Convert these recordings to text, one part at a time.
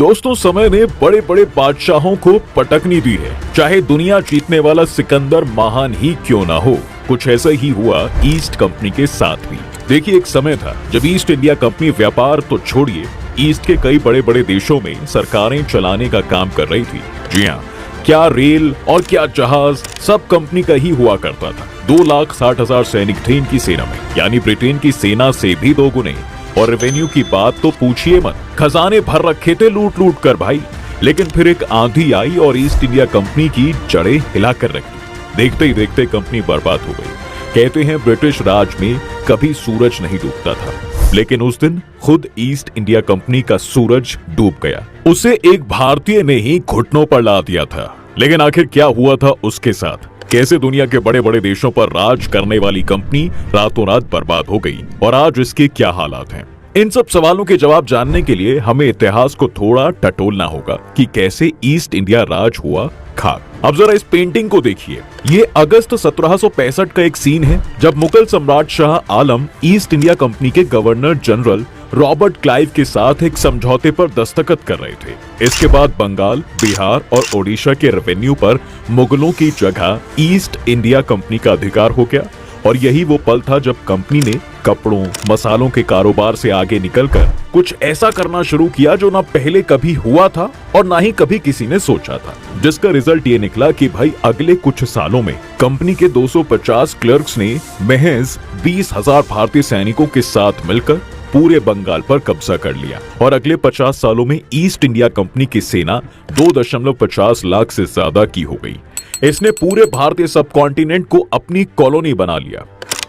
दोस्तों, समय ने बड़े बड़े बादशाहों को पटकनी दी है, चाहे दुनिया जीतने वाला सिकंदर महान ही क्यों ना हो। कुछ ऐसा ही हुआ ईस्ट कंपनी के साथ भी। देखिए, एक समय था जब ईस्ट इंडिया कंपनी व्यापार तो छोड़िए, ईस्ट के कई बड़े बड़े देशों में सरकारें चलाने का काम कर रही थी। जी हाँ, क्या रेल और क्या जहाज, सब कंपनी का ही हुआ करता था। 2,60,000 सैनिक थे इनकी सेना में, यानी ब्रिटेन की सेना से भी 2 गुने। और रेवेन्यू की बात तो पूछिए मत, खजाने भर रखे थे लूट लूट कर भाई। लेकिन फिर एक आंधी आई और ईस्ट इंडिया कंपनी की जड़ें हिलाकर रखी। देखते ही देखते कंपनी बर्बाद हो गई। कहते हैं ब्रिटिश राज में कभी सूरज नहीं डूबता था, लेकिन उस दिन खुद ईस्ट इंडिया कंपनी का सूरज डूब गया। उसे एक भारतीय ने ही घुटनों पर ला दिया था। लेकिन आखिर क्या हुआ था उसके साथ? कैसे दुनिया के बड़े बड़े देशों पर राज करने वाली कंपनी रातों रात बर्बाद हो गई और आज इसके क्या हालात हैं? इन सब सवालों के जवाब जानने के लिए हमें इतिहास को थोड़ा टटोलना होगा कि कैसे ईस्ट इंडिया राज हुआ खाक। अब जरा इस पेंटिंग को देखिए। ये अगस्त 1765 का एक सीन है जब मुगल सम्राट Shah Alam east India company के गवर्नर जनरल रॉबर्ट क्लाइव के साथ एक समझौते पर दस्तखत कर रहे थे। इसके बाद बंगाल, बिहार और ओडिशा के रेवेन्यू पर मुगलों की जगह ईस्ट इंडिया कंपनी का अधिकार हो गया। और यही वो पल था जब कंपनी ने कपड़ों, मसालों के कारोबार से आगे निकलकर कुछ ऐसा करना शुरू किया जो ना पहले कभी हुआ था और ना ही कभी किसी ने सोचा था। जिसका रिजल्ट ये निकला कि भाई अगले कुछ सालों में कंपनी के 250 क्लर्क्स ने महज 20,000 भारतीय सैनिकों के साथ मिलकर पूरे बंगाल पर कब्जा कर लिया। और अगले 50 सालों में ईस्ट इंडिया कंपनी की सेना 2.50 लाख से ज्यादा की हो गई। इसने पूरे भारतीय सब कॉन्टिनेंट को अपनी कॉलोनी बना लिया।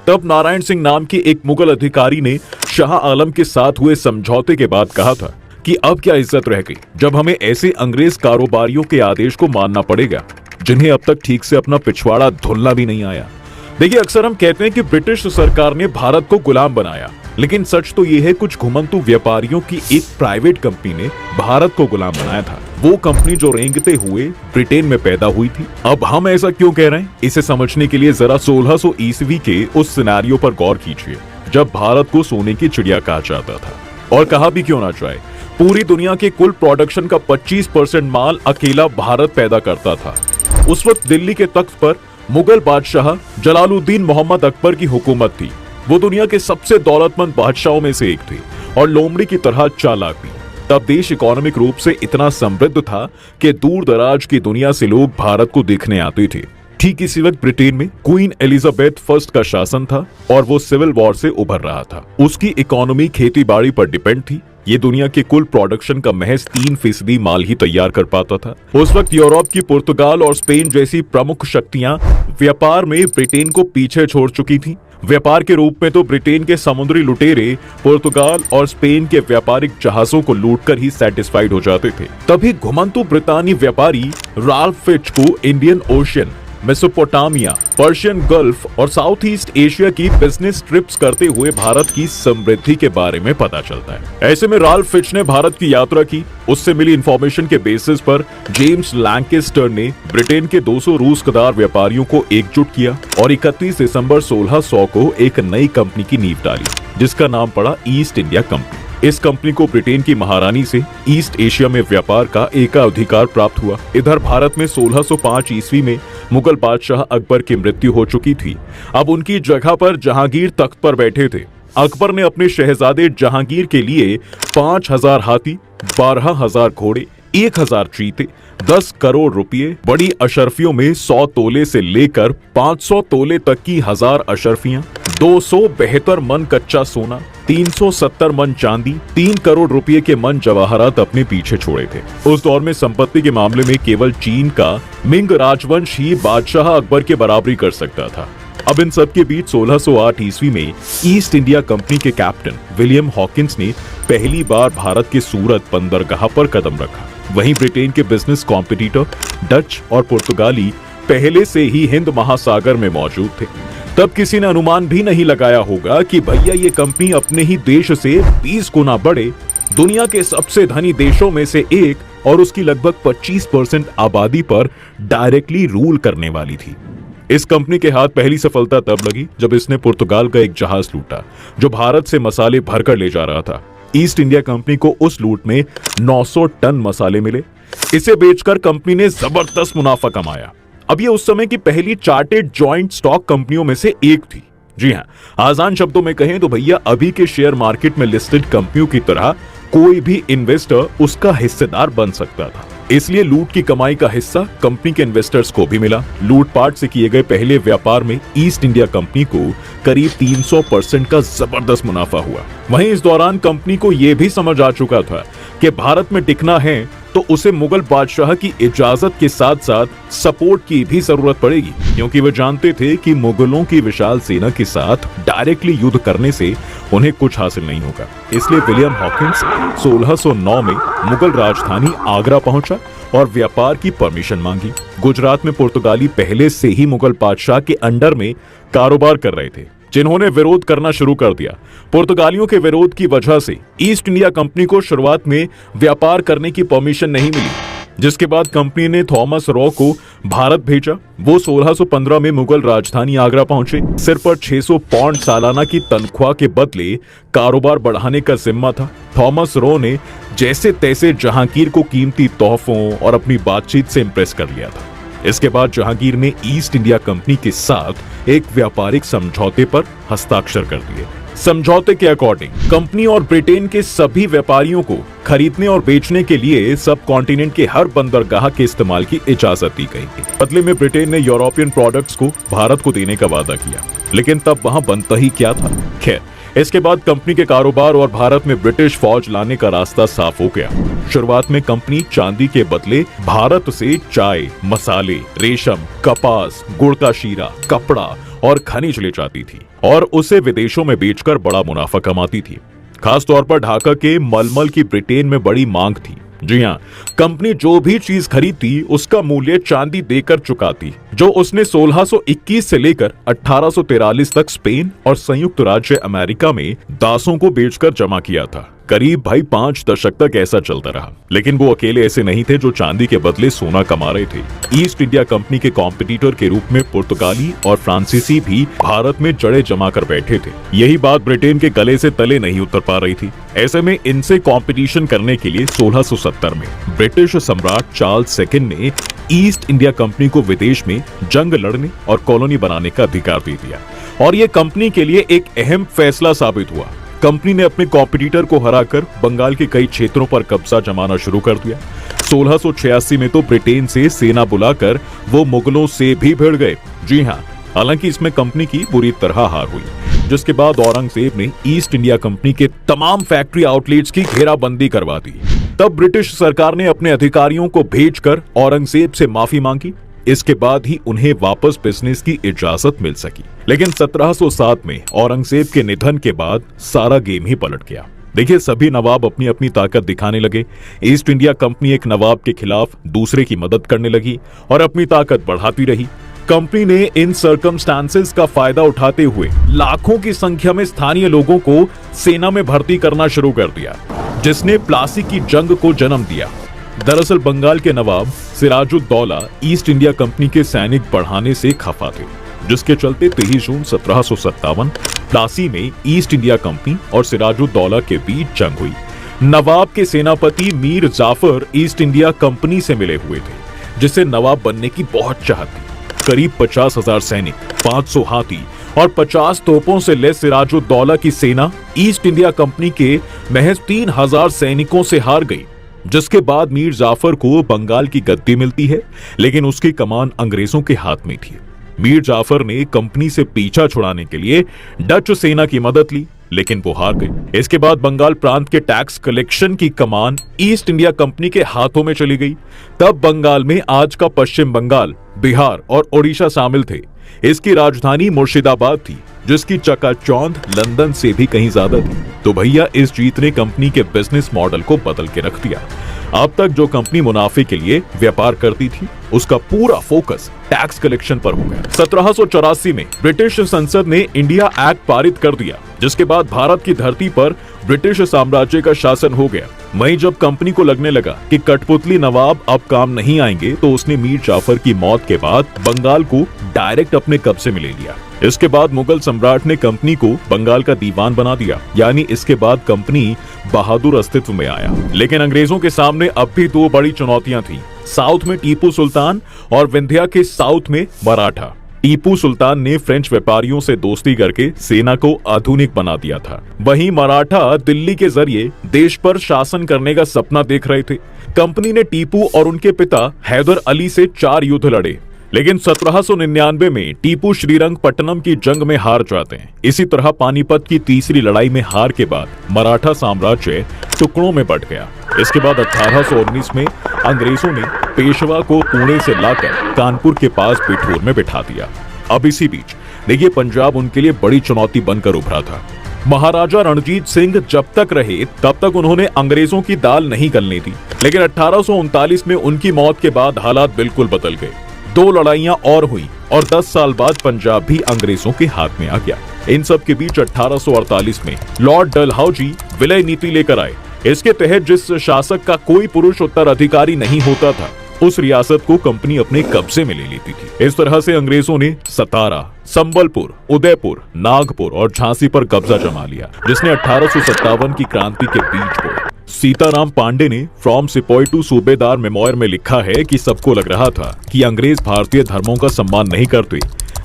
तब नारायण सिंह नाम के एक मुगल अधिकारी ने शाह आलम के साथ हुए समझौते के बाद कहा था कि अब क्या इज्जत रह गई जब हमें ऐसे अंग्रेज कारोबारियों के आदेश को मानना पड़ेगा जिन्हें अब तक ठीक से अपना पिछवाड़ा धुलना भी नहीं आया। देखिए, अक्सर हम कहते हैं कि ब्रिटिश सरकार ने भारत को गुलाम बनाया, लेकिन सच तो ये है कुछ घुमंतू व्यापारियों की एक प्राइवेट कंपनी ने भारत को गुलाम बनाया था। वो कंपनी जो रेंगते हुए ब्रिटेन में पैदा हुई थी। अब हम ऐसा क्यों कह रहे हैं, इसे समझने के लिए जरा 1600 ईस्वी के उस सिनेरियो पर गौर कीजिए जब भारत को सोने की चिड़िया कहा जाता था। और कहा भी क्यों ना जाए, पूरी दुनिया के कुल प्रोडक्शन का 25% माल अकेला भारत पैदा करता था। उस वक्त दिल्ली के तख्त पर मुगल बादशाह जलालुद्दीन मोहम्मद अकबर की हुकूमत थी। वो दुनिया के सबसे दौलतमंद बादशाहों में से एक थे और लोमड़ी की तरह चालाक भी। तब देश इकोनॉमिक रूप से इतना समृद्ध था कि दूर दराज की दुनिया से लोग भारत को देखने आते थे। ठीक इसी वक्त ब्रिटेन में क्वीन एलिजाबेथ फर्स्ट का शासन था और वो सिविल वॉर से उभर रहा था। उसकी इकोनॉमी खेती बाड़ी पर डिपेंड थी। ये दुनिया के कुल प्रोडक्शन का महज 3% माल ही तैयार कर पाता था। उस वक्त यूरोप की पुर्तगाल और स्पेन जैसी प्रमुख शक्तियां व्यापार में ब्रिटेन को पीछे छोड़ चुकी थी। व्यापार के रूप में तो ब्रिटेन के समुद्री लुटेरे पुर्तगाल और स्पेन के व्यापारिक जहाजों को लूटकर ही सेटिस्फाइड हो जाते थे। तभी घुमंतु ब्रितानी व्यापारी राल्फ फिच को Indian ocean, Mesopotamia, Persian gulf और साउथ ईस्ट एशिया की बिजनेस ट्रिप्स करते हुए भारत की समृद्धि के बारे में पता चलता है। ऐसे में राल्फ फिच ने भारत की यात्रा की। उससे मिली इंफॉर्मेशन के बेसिस पर जेम्स लैंकेस्टर ने ब्रिटेन के 200 रूसकदार व्यापारियों को एकजुट किया और 31 दिसंबर 1600 को एक नई कंपनी की नींव डाली, जिसका नाम पड़ा ईस्ट इंडिया कंपनी। इस कंपनी को ब्रिटेन की महारानी से ईस्ट एशिया में व्यापार का एकाधिकार प्राप्त हुआ। इधर भारत में 1605 ईस्वी में मुगल बादशाह अकबर की मृत्यु हो चुकी थी। अब उनकी जगह पर जहांगीर तख्त पर बैठे थे। अकबर ने अपने शहजादे जहांगीर के लिए 5,000 हाथी, 12,000 घोड़े, 1,000 चीते, 10 करोड़ रुपये, बड़ी अशर्फियों में 100 तोले से लेकर 500 तोले तक की 1000 अशर्फियां, 272 मन कच्चा सोना, 370 मन चांदी, 3 करोड़ रुपए के मन जवाहरात अपने पीछे छोड़े थे। उस दौर में संपत्ति के मामले में केवल चीन का मिंग राजवंश ही बादशाह अकबर के बराबरी कर सकता था। अब इन सब के बीच 1608 ईस्वी में ईस्ट इंडिया कंपनी के कैप्टन विलियम हॉकिंस ने पहली बार भारत के सूरत बंदरगाह पर कदम रखा। वहीं ब्रिटेन के बिजनेस कॉम्पिटिटर डच और पुर्तगाली पहले से ही हिंद महासागर में मौजूद थे। तब किसी ने अनुमान भी नहीं लगाया होगा कि भैया ये कंपनी अपने ही देश से 20 गुना बड़े दुनिया के सबसे धनी देशों में से एक और उसकी लगभग 25% आबादी पर डायरेक्टली रूल करने वाली थी। इस कंपनी के हाथ पहली सफलता तब लगी जब इसने पुर्तगाल का एक जहाज लूटा जो भारत से मसाले भरकर ले जा रहा था। ईस्ट इंडिया कंपनी को उस लूट में 900 टन मसाले मिले। इसे बेचकर कंपनी ने जबरदस्त मुनाफा कमाया। अब ये उस समय की पहली चार्टेड जॉइंट स्टॉक कंपनियों में से एक थी। जी हां, आसान शब्दों में कहें तो भैया अभी के शेयर मार्केट में लिस्टेड कंपनियों की तरह कोई भी इन्वेस्टर उसका हिस्सेदार बन सकता था। इसलिए लूट की कमाई का हिस्सा कंपनी के इन्वेस्टर्स को भी मिला। लूटपाट से किए गए पहले व्यापार में ईस्ट इंडिया कंपनी को करीब 300% का जबरदस्त मुनाफा हुआ। वहीं इस दौरान कंपनी को यह भी समझ आ चुका था कि भारत में टिकना है तो उसे मुगल बादशाह की इजाजत के साथ साथ सपोर्ट की भी जरूरत पड़ेगी, क्योंकि वे जानते थे कि मुगलों की विशाल सेना के साथ डायरेक्टली युद्ध करने से उन्हें कुछ हासिल नहीं होगा। इसलिए विलियम हॉकिंस 1609 में मुगल राजधानी आगरा पहुंचा और व्यापार की परमिशन मांगी। गुजरात में पुर्तगाली पहले से ही मुगल बादशाह के अंडर में कारोबार कर रहे थे, जिन्होंने विरोध करना शुरू कर दिया। पुर्तगालियों के विरोध की वजह से ईस्ट इंडिया कंपनी को शुरुआत में व्यापार करने की परमिशन नहीं मिली, जिसके बाद कंपनी ने थॉमस रॉ को भारत भेजा। वो 1615 में मुगल राजधानी आगरा पहुंचे। सिर पर 600 पाउंड सालाना की तनख्वाह के बदले कारोबार बढ़ाने का जिम्मा था। थॉमस रॉ ने जैसे तैसे जहांगीर को कीमती तोहफों और अपनी बातचीत से इंप्रेस कर लिया था। इसके बाद जहांगीर ने ईस्ट इंडिया कंपनी के साथ एक व्यापारिक समझौते पर हस्ताक्षर कर दिए। समझौते के अकॉर्डिंग कंपनी और ब्रिटेन के सभी व्यापारियों को खरीदने और बेचने के लिए सब कॉन्टिनेंट के हर बंदरगाह के इस्तेमाल की इजाजत दी गई। बदले में ब्रिटेन ने यूरोपियन प्रोडक्ट्स को भारत को देने का वादा किया, लेकिन तब वहां बनता ही क्या था। खैर, इसके बाद कंपनी के कारोबार और भारत में ब्रिटिश फौज लाने का रास्ता साफ हो गया। शुरुआत में कंपनी चांदी के बदले भारत से चाय, मसाले, रेशम, कपास, गुड़ का शीरा, कपड़ा और खनिज ले जाती थी और उसे विदेशों में बेचकर बड़ा मुनाफा कमाती थी। खास तौर पर ढाका के मलमल की ब्रिटेन में बड़ी मांग थी। जी हाँ, कंपनी जो भी चीज खरीदती उसका मूल्य चांदी देकर चुकाती, जो उसने 1621 से लेकर 1843 तक स्पेन और संयुक्त राज्य अमेरिका में दासों को बेचकर जमा किया था। करीब 5 दशक तक ऐसा चलता रहा, लेकिन वो अकेले ऐसे नहीं थे जो चांदी के बदले सोना कमा रहे थे। ईस्ट इंडिया कंपनी के कॉम्पिटिटर के रूप में पुर्तगाली और फ्रांसीसी भी भारत में जड़े जमा कर बैठे थे। यही बात ब्रिटेन के गले से तले नहीं उतर पा रही थी। ऐसे में इनसे कंपटीशन करने के लिए 1670 में ब्रिटिश सम्राट चार्ल्स सेकंड ने ईस्ट इंडिया कंपनी को विदेश में जंग लड़ने और कॉलोनी बनाने का अधिकार दे दिया, और ये कंपनी के लिए एक अहम फैसला साबित हुआ। कंपनी ने अपने कॉम्पिटिटर को हराकर बंगाल के कई क्षेत्रों पर कब्जा जमाना शुरू कर दिया। 1686 में तो ब्रिटेन से सेना बुलाकर वो मुगलों से भी भिड़ गए। जी हाँ, हालांकि इसमें कंपनी की बुरी तरह हार हुई, जिसके बाद औरंगजेब ने ईस्ट इंडिया कंपनी के तमाम फैक्ट्री आउटलेट्स की घेराबंदी करवा दी। तब ब्रिटिश सरकार ने अपने अधिकारियों को भेजकर औरंगजेब से माफी मांगी। इसके बाद ही उन्हें वापस बिजनेस की इजाजत मिल सकी। लेकिन 1707 में औरंगजेब के निधन के बाद सारा गेम ही पलट गया। देखिए, सभी नवाब अपनी अपनी ताकत दिखाने लगे। ईस्ट इंडिया कंपनी एक नवाब के खिलाफ दूसरे की मदद करने लगी और अपनी ताकत बढ़ाती रही। कंपनी ने इन सर्कमस्टांसेस का फायदा उठाते हुए लाखों की संख्या में स्थानीय लोगों को सेना में भर्ती करना शुरू कर दिया, जिसने प्लासी की जंग को जन्म दिया। दरअसल बंगाल के नवाब सिराजुद्दौला ईस्ट इंडिया कंपनी के सैनिक बढ़ाने से खफा थे, जिसके चलते 23 जून 1757 प्लासी में ईस्ट इंडिया कंपनी और सिराजुद्दौला के बीच जंग हुई। नवाब के सेनापति Mir Jafar East India company से मिले हुए थे, जिसे नवाब बनने की बहुत चाहत थी। करीब 50,000 सैनिक, 500 हाथी और 50 तोपों से लैस सिराजुद्दौला की सेना ईस्ट इंडिया कंपनी के महज 3,000 सैनिकों से हार गई, जिसके बाद मीर जाफर को बंगाल की गद्दी मिलती है, लेकिन उसकी कमान अंग्रेजों के हाथ में थी। मीर जाफर ने कंपनी से पीछा छुड़ाने के लिए डच सेना की मदद ली, लेकिन वो हार गए। इसके बाद बंगाल प्रांत के टैक्स कलेक्शन की कमान ईस्ट इंडिया कंपनी के हाथों में चली गई। तब बंगाल में आज का पश्चिम बंगाल, बिहार और ओडिशा शामिल थे। इसकी राजधानी मुर्शिदाबाद थी, जिसकी चकाचौंध लंदन से भी कहीं ज्यादा थी। तो भैया, इस जीत ने कंपनी के बिजनेस मॉडल को बदल के रख दिया। अब तक जो कंपनी मुनाफे के लिए व्यापार करती थी, उसका पूरा फोकस टैक्स कलेक्शन पर हो गया। 1784 में ब्रिटिश संसद ने इंडिया एक्ट पारित कर दिया, जिसके बाद भारत की धरती पर ब्रिटिश साम्राज्य का शासन हो गया। वहीं जब कंपनी को लगने लगा कि कठपुतली नवाब अब काम नहीं आएंगे, तो उसने मीर जाफर की मौत के बाद बंगाल को डायरेक्ट अपने कब्जे में ले लिया। इसके बाद मुगल सम्राट ने कंपनी को बंगाल का दीवान बना दिया, यानी इसके बाद कंपनी बहादुर अस्तित्व में आया। लेकिन अंग्रेजों के सामने अब भी दो बड़ी चुनौतियां थीं। साउथ में टीपू सुल्तान और विंध्या के साउथ में मराठा। टीपू सुल्तान ने फ्रेंच व्यापारियों से दोस्ती करके सेना को आधुनिक बना दिया था। वहीं मराठा दिल्ली के जरिए देश पर शासन करने का सपना देख रहे थे। कंपनी ने टीपू और उनके पिता हैदर अली से 4 युद्ध लड़े, लेकिन 1799 में टीपू श्रीरंगपट्टनम की जंग में हार जाते हैं। इसी तरह पानीपत की तीसरी लड़ाई में हार के बाद मराठा साम्राज्य टुकड़ों में बंट गया। इसके बाद 1819 में अंग्रेजों ने पेशवा को पुणे से लाकर कानपुर के पास बिठूर में बिठा दिया। अब इसी बीच देखिए पंजाब उनके लिए बड़ी चुनौती बनकर उभरा था। महाराजा रणजीत सिंह जब तक रहे तब तक उन्होंने अंग्रेजों की दाल नहीं गलने दी, लेकिन 1839 में उनकी मौत के बाद हालात बिल्कुल बदल गए। 2 लड़ाइयां और हुई और 10 साल बाद पंजाब भी अंग्रेजों के हाथ में आ गया। इन सब के बीच 1848 में लॉर्ड डलहौजी विलय नीति लेकर आए। इसके तहत जिस शासक का कोई पुरुष उत्तराधिकारी नहीं होता था, उस रियासत को कंपनी अपने कब्जे में ले लेती थी। इस तरह से अंग्रेजों ने सतारा, संबलपुर, उदयपुर, नागपुर और झांसी पर कब्जा जमा लिया, जिसने 1857 की क्रांति के बीज बोए। सीताराम पांडे ने फ्रॉम सिपोई टू सूबेदार मेमोयर में लिखा है कि सबको लग रहा था कि अंग्रेज भारतीय धर्मों का सम्मान नहीं करते।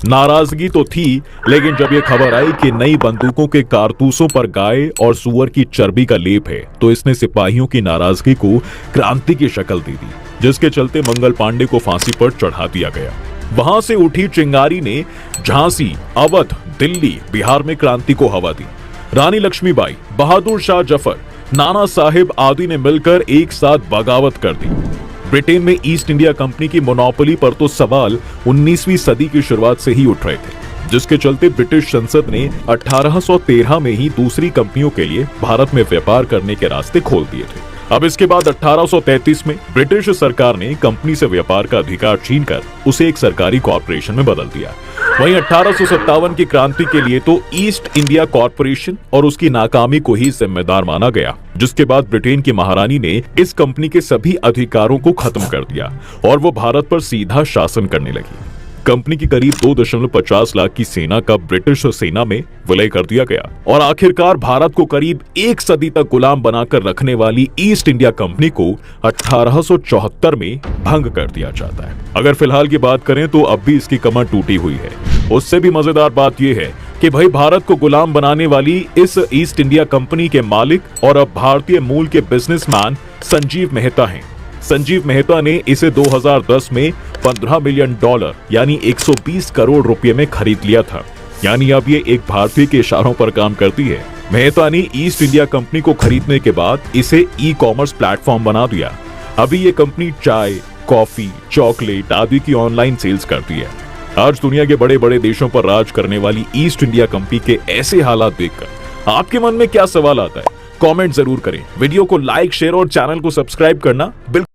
नाराजगी तो थी, लेकिन जब यह खबर आई कि नई बंदूकों के कारतूसों पर गाय और सुअर की चर्बी का लेप है, तो इसने सिपाहियों की नाराजगी को क्रांति की शक्ल दे दी, जिसके चलते मंगल पांडे को फांसी पर चढ़ा दिया गया। वहां से उठी चिंगारी ने झांसी, अवध, दिल्ली, बिहार में क्रांति को हवा दी। रानी लक्ष्मीबाई, बहादुर शाह जफर, नाना साहिब आदि ने मिलकर एक साथ बगावत कर दी। ब्रिटेन में ईस्ट इंडिया कंपनी की मोनोपोली पर तो सवाल 19वीं सदी की शुरुआत से ही उठ रहे थे, जिसके चलते ब्रिटिश संसद ने 1813 में ही दूसरी कंपनियों के लिए भारत में व्यापार करने के रास्ते खोल दिए थे। अब इसके बाद 1833 में ब्रिटिश सरकार ने कंपनी से व्यापार का अधिकार छीनकर उसे एक सरकारी कॉर्पोरेशन में बदल दिया। वहीं 1857 की क्रांति के लिए तो ईस्ट इंडिया कॉर्पोरेशन और उसकी नाकामी को ही जिम्मेदार माना गया, जिसके बाद ब्रिटेन की महारानी ने इस कंपनी के सभी अधिकारों को खत्म कर दिया और वो भारत पर सीधा शासन करने लगी। कंपनी की करीब 2.50 लाख की सेना का ब्रिटिश सेना में विलय कर दिया गया और आखिरकार भारत को करीब 1 सदी तक गुलाम बनाकर रखने वाली ईस्ट इंडिया कंपनी को 1874 में भंग कर दिया जाता है। अगर फिलहाल की बात करें तो अब भी इसकी कमर टूटी हुई है। उससे भी मजेदार बात यह है कि भाई भारत को गुलाम बनाने वाली इस ईस्ट इंडिया कंपनी के मालिक और अब भारतीय मूल के बिजनेसमैन संजीव मेहता हैं। संजीव मेहता ने इसे 2010 में $15 मिलियन यानी 120 करोड़ रुपए में खरीद लिया था। यानी अब ये एक भारतीय के इशारों पर काम करती है। मेहता ने ईस्ट इंडिया कंपनी को खरीदने के बाद इसे ई-कॉमर्स प्लेटफॉर्म बना दिया। अभी ये कंपनी चाय, कॉफी, चॉकलेट आदि की ऑनलाइन सेल्स करती है। आज दुनिया के बड़े बड़े देशों पर राज करने वाली ईस्ट इंडिया कंपनी के ऐसे हालात देखकर आपके मन में क्या सवाल आता है? कमेंट जरूर करें। वीडियो को लाइक, शेयर और चैनल को सब्सक्राइब करना बिल्कुल